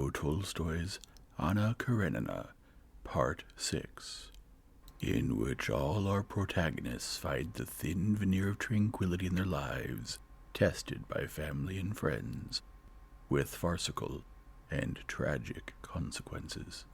Leo Tolstoy's Anna Karenina, Part 6, in which all our protagonists find the thin veneer of tranquility in their lives tested by family and friends, with farcical and tragic consequences.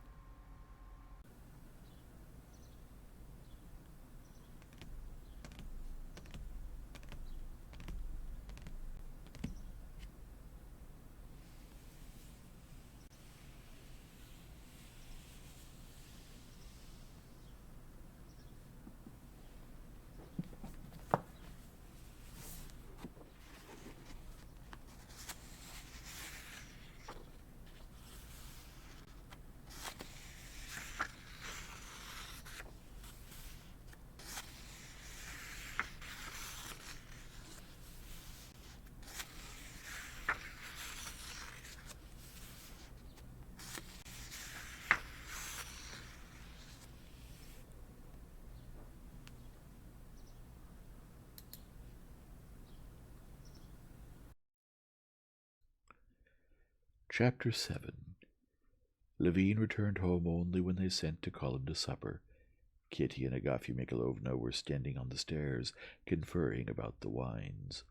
Chapter 7. Levine returned home only when they sent to call him to supper. Kitty and Agafya Mikhailovna were standing on the stairs, conferring about the wines.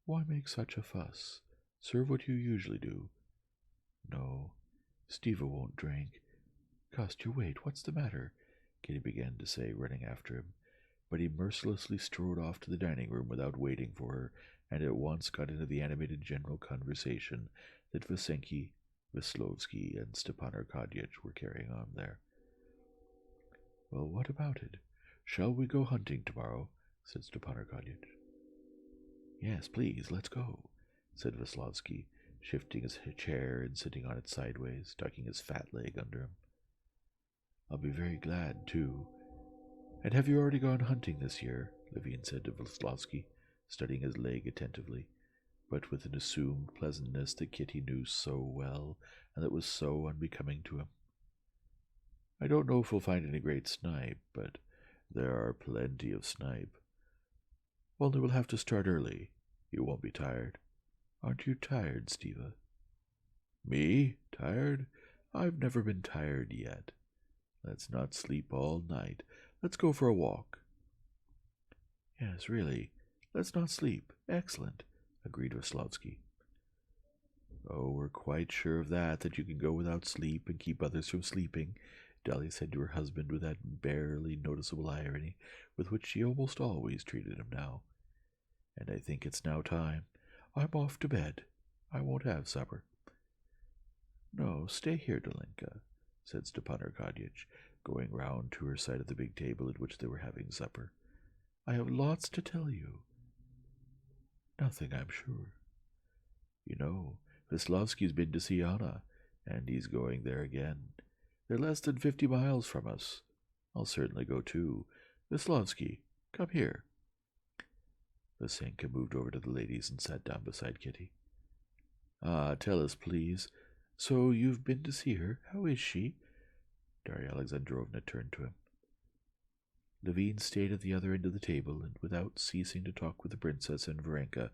"Why make such a fuss? Serve what you usually do." "No, Stiva won't drink." "Kostya, wait, what's the matter?" Kitty began to say, running after him, but he mercilessly strode off to the dining room without waiting for her, and at once got into the animated general conversation that Vasenki, Veslovsky, and Stepan Arkadyevitch were carrying on there. "Well, what about it? Shall we go hunting tomorrow?" said Stepan Arkadyevitch. "Yes, please, let's go," said Veslovsky, shifting his chair and sitting on it sideways, tucking his fat leg under him. "I'll be very glad, too. And have you already gone hunting this year?" Levine said to Veslovsky, studying his leg attentively, but with an assumed pleasantness that Kitty knew so well, and that was so unbecoming to him. "I don't know if we'll find any great snipe, but there are plenty of snipe. Only we'll have to start early. You won't be tired. Aren't you tired, Stiva?" "Me? Tired? I've never been tired yet. Let's not sleep all night. Let's go for a walk." "Yes, really. Let's not sleep. Excellent," agreed Veslovsky. "Oh, we're quite sure of that you can go without sleep and keep others from sleeping," Dolly said to her husband with that barely noticeable irony with which she almost always treated him now. "And I think it's now time. I'm off to bed. I won't have supper." "No, stay here, Dolenka," said Stepan Arkadyevitch, going round to her side of the big table at which they were having supper. "I have lots to tell you." "Nothing, I'm sure." "You know, Veslovsky's been to see Anna, and he's going there again. They're less than 50 miles from us. I'll certainly go too. Veslovsky, come here." Vasenka moved over to the ladies and sat down beside Kitty. "Ah, tell us, please. So you've been to see her. How is she?" Darya Alexandrovna turned to him. Levine stayed at the other end of the table, and without ceasing to talk with the princess and Varenka,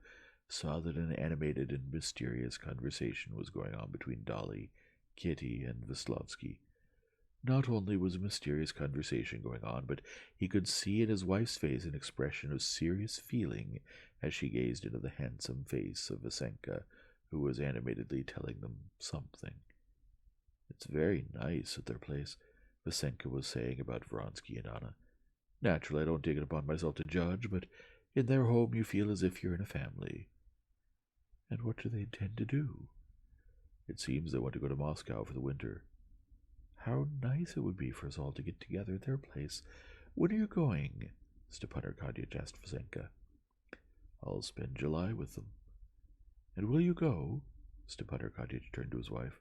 saw that an animated and mysterious conversation was going on between Dolly, Kitty, and Veslovsky. Not only was a mysterious conversation going on, but he could see in his wife's face an expression of serious feeling as she gazed into the handsome face of Vasenka, who was animatedly telling them something. "It's very nice at their place," Vasenka was saying about Vronsky and Anna. "Naturally, I don't take it upon myself to judge, but in their home you feel as if you're in a family." "And what do they intend to do?" "It seems they want to go to Moscow for the winter." "How nice it would be for us all to get together at their place. When are you going?" Stepan Arkadyevitch asked Vasenka. "I'll spend July with them." "And will you go?" Stepan Arkadyevitch turned to his wife.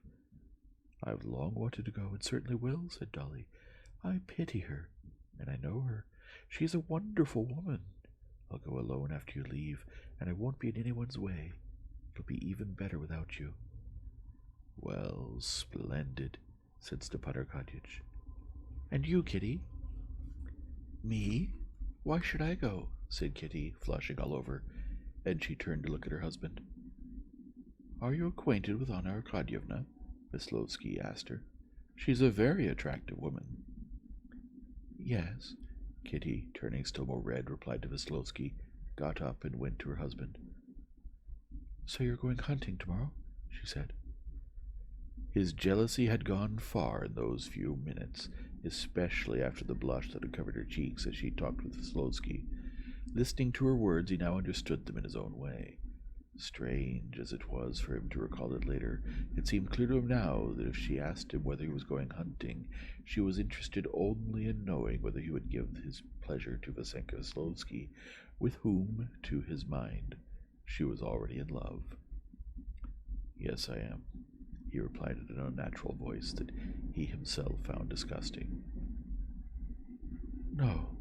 "I've long wanted to go, and certainly will," said Dolly. "I pity her, and I know her. She's a wonderful woman. I'll go alone after you leave, and I won't be in anyone's way. It'll be even better without you." "Well, splendid," said Stepan Arkadyevitch. "And you, Kitty?" "Me? Why should I go?" said Kitty, flushing all over, and she turned to look at her husband. "Are you acquainted with Anna Arkadyevna?" Veslovsky asked her. "She's a very attractive woman." "Yes," Kitty, turning still more red, replied to Veslovsky, got up and went to her husband. "So you're going hunting tomorrow?" she said. His jealousy had gone far in those few minutes, especially after the blush that had covered her cheeks as she talked with Veslovsky. Listening to her words, he now understood them in his own way. Strange as it was for him to recall it later, it seemed clear to him now that if she asked him whether he was going hunting, she was interested only in knowing whether he would give his pleasure to Vasenka Veslovsky, with whom, to his mind, she was already in love. "Yes, I am," he replied in an unnatural voice that he himself found disgusting. "No,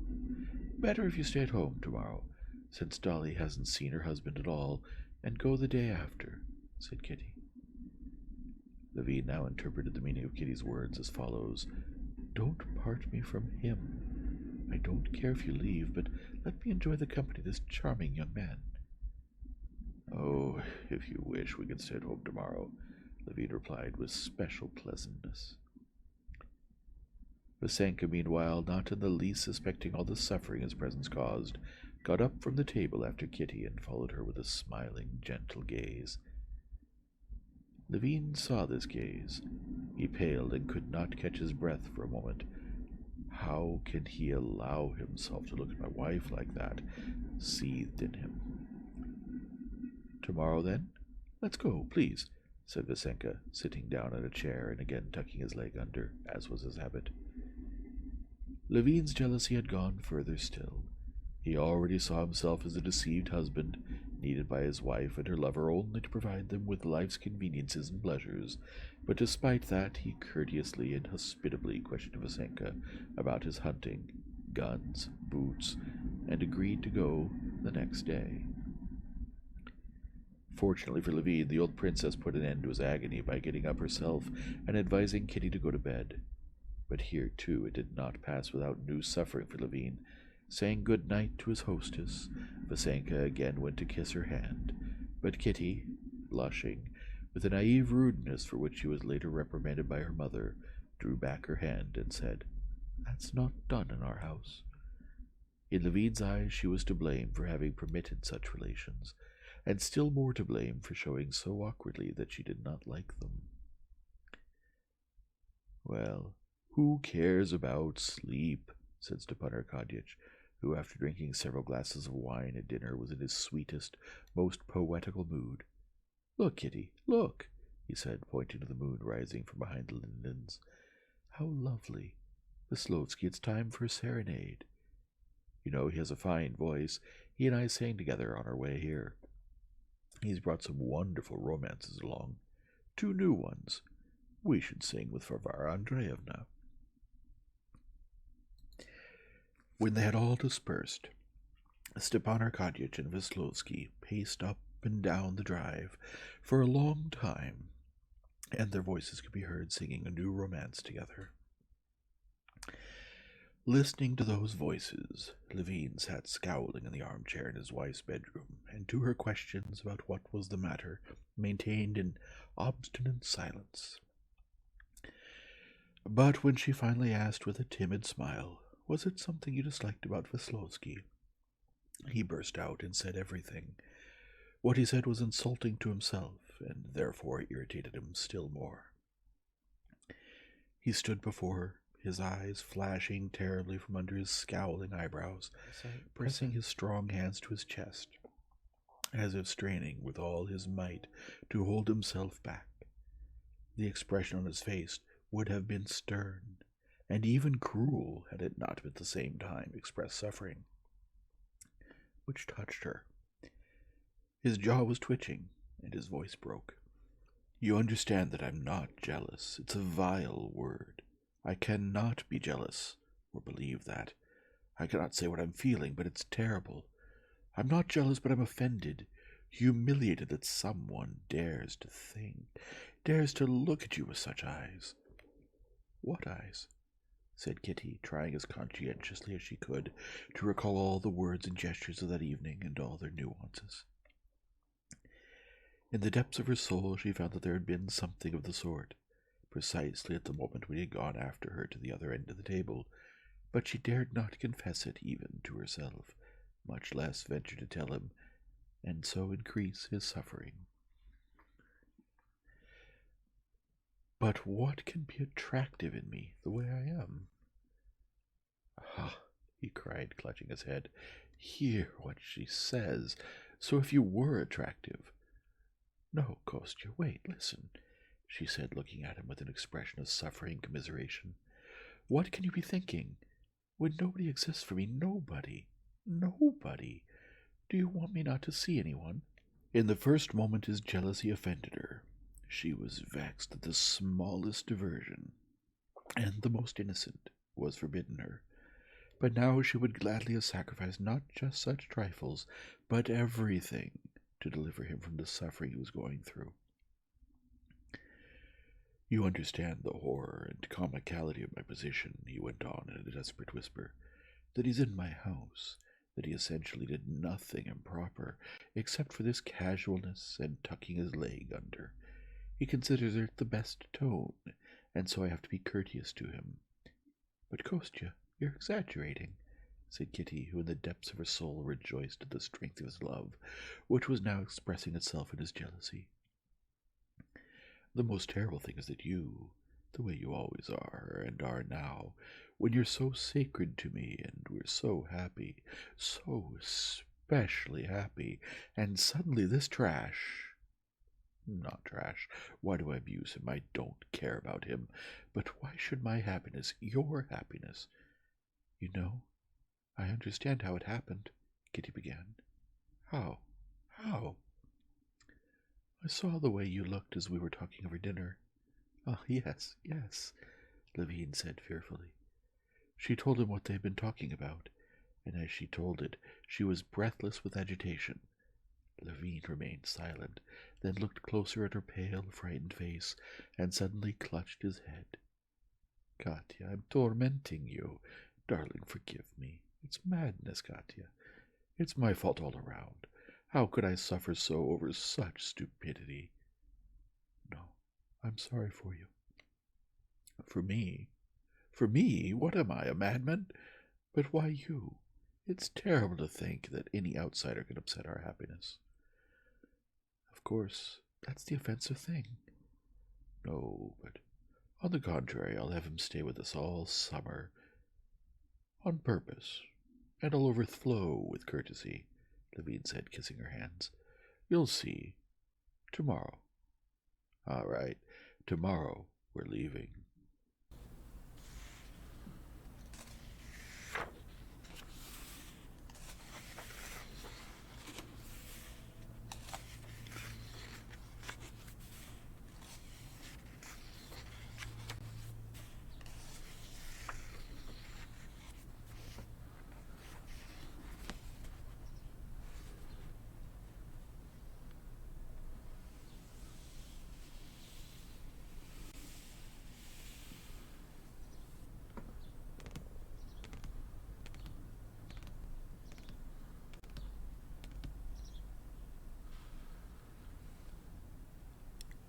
better if you stay at home tomorrow, since Dolly hasn't seen her husband at all, and go the day after," said Kitty. Levine now interpreted the meaning of Kitty's words as follows: "Don't part me from him. I don't care if you leave, but let me enjoy the company of this charming young man." "Oh, if you wish, we can stay at home tomorrow," Levine replied with special pleasantness. Vasenka, meanwhile, not in the least suspecting all the suffering his presence caused, got up from the table after Kitty and followed her with a smiling, gentle gaze. Levine saw this gaze. He paled and could not catch his breath for a moment. "How can he allow himself to look at my wife like that?" seethed in him. "Tomorrow, then? Let's go, please," said Vasenka, sitting down in a chair and again tucking his leg under, as was his habit. Levine's jealousy had gone further still. He already saw himself as a deceived husband, needed by his wife and her lover only to provide them with life's conveniences and pleasures, but despite that he courteously and hospitably questioned Vasenka about his hunting, guns, boots, and agreed to go the next day. Fortunately for Levine, the old princess put an end to his agony by getting up herself and advising Kitty to go to bed. But here, too, it did not pass without new suffering for Levine. Saying good night to his hostess, Vasenka again went to kiss her hand, but Kitty, blushing, with a naive rudeness for which she was later reprimanded by her mother, drew back her hand and said, "That's not done in our house." In Levine's eyes she was to blame for having permitted such relations, and still more to blame for showing so awkwardly that she did not like them. "Well, who cares about sleep?" said Stepan Arkadyevitch, who, after drinking several glasses of wine at dinner, was in his sweetest, most poetical mood. "Look, Kitty, look," he said, pointing to the moon rising from behind the lindens. "How lovely! Veslovsky, it's time for a serenade. You know, he has a fine voice. He and I sang together on our way here. He's brought some wonderful romances along. 2 new ones. We should sing with Varvara Andreevna." When they had all dispersed, Stepan Arkadyevitch and Veslovsky paced up and down the drive for a long time, and their voices could be heard singing a new romance together. Listening to those voices, Levine sat scowling in the armchair in his wife's bedroom, and to her questions about what was the matter, maintained an obstinate silence. But when she finally asked with a timid smile, "Was it something you disliked about Veslovsky?" he burst out and said everything. What he said was insulting to himself, and therefore irritated him still more. He stood before her, his eyes flashing terribly from under his scowling eyebrows, pressing his strong hands to his chest, as if straining with all his might to hold himself back. The expression on his face would have been stern, and even cruel, had it not at the same time expressed suffering, which touched her. His jaw was twitching, and his voice broke. "You understand that I'm not jealous. It's a vile word. I cannot be jealous, or believe that. I cannot say what I'm feeling, but it's terrible. I'm not jealous, but I'm offended, humiliated that someone dares to look at you with such eyes." "What eyes?" said Kitty, trying as conscientiously as she could to recall all the words and gestures of that evening and all their nuances. In the depths of her soul she found that there had been something of the sort. precisely at the moment when he had gone after her to the other end of the table, but she dared not confess it even to herself, much less venture to tell him, and so increase his suffering. But what can be attractive in me the way I am? Ah, he cried, clutching his head. Hear what she says. So if you were attractive— No, Kostya, wait, listen, she said, looking at him with an expression of suffering commiseration. What can you be thinking? When nobody exists for me, nobody. Nobody. Do you want me not to see anyone? In the first moment his jealousy offended her. She was vexed that the smallest diversion, and the most innocent, was forbidden her. But now she would gladly have sacrificed not just such trifles, but everything, to deliver him from the suffering he was going through. You understand the horror and comicality of my position, he went on in a desperate whisper, that he's in my house, that he essentially did nothing improper, except for this casualness and tucking his leg under. He considers it the best tone, and so I have to be courteous to him. But, Kostya, you're exaggerating, said Kitty, who in the depths of her soul rejoiced at the strength of his love, which was now expressing itself in his jealousy. The most terrible thing is that you, the way you always are, and are now, when you're so sacred to me, and we're so happy, so especially happy, and suddenly this trash— Not trash. Why do I abuse him? I don't care about him. But why should my happiness, your happiness— You know, I understand how it happened, Kitty began. How? How? I saw the way you looked as we were talking over dinner. Ah, yes, yes, Levine said fearfully. She told him what they had been talking about, and as she told it, she was breathless with agitation. Levine remained silent, then looked closer at her pale, frightened face, and suddenly clutched his head. Katya, I'm tormenting you. Darling, forgive me. It's madness, Katya. It's my fault all around. How could I suffer so over such stupidity? No, I'm sorry for you. For me? For me? What am I, a madman? But why you? It's terrible to think that any outsider can upset our happiness. Of course, that's the offensive thing. No, but on the contrary, I'll have him stay with us all summer. On purpose, and I'll overflow with courtesy, Levine said, kissing her hands. You'll see. Tomorrow. All right, tomorrow we're leaving.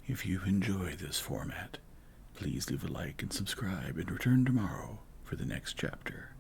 If you enjoy this format, please leave a like and subscribe and return tomorrow for the next chapter.